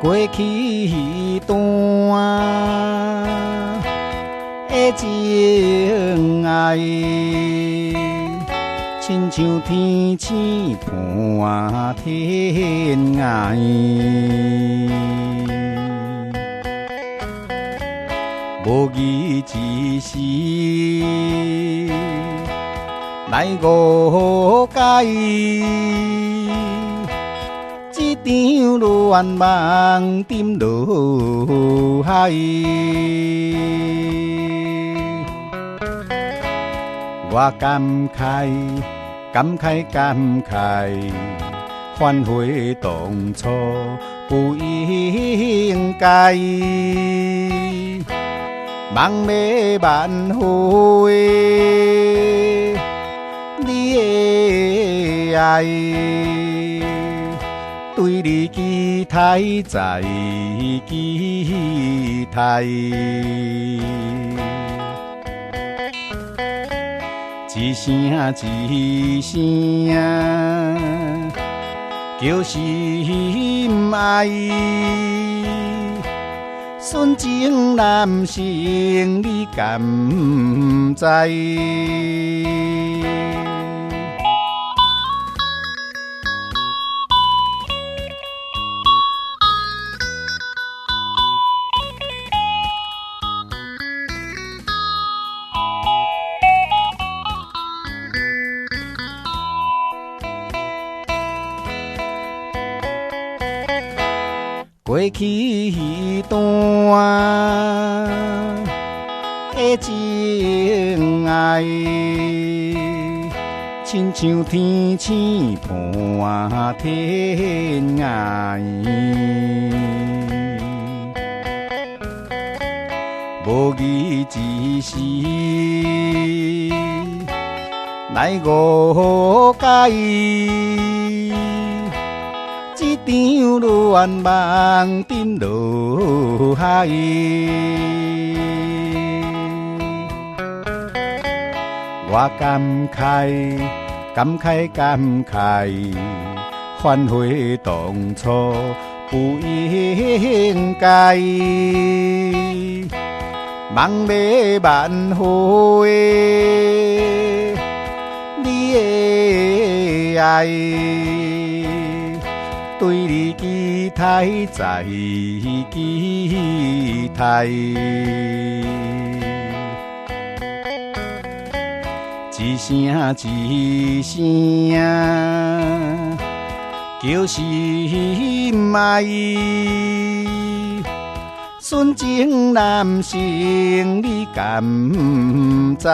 过去迄段的情爱，亲像天星伴天涯。无义之时来误解，一场乱梦沉落海。我感慨，反悔当初不应该。梦要挽回你的爱，对你期待再期待，一声一声叫心爱。纯情男性，你敢知？过去迄段的情爱，亲像天星伴天涯。无义之时来误解，一场乱梦沉落海。我感慨，反悔当初不应该。梦要挽回你的爱，对你期待再期待，一声一声叫心爱。纯情男性，你敢知？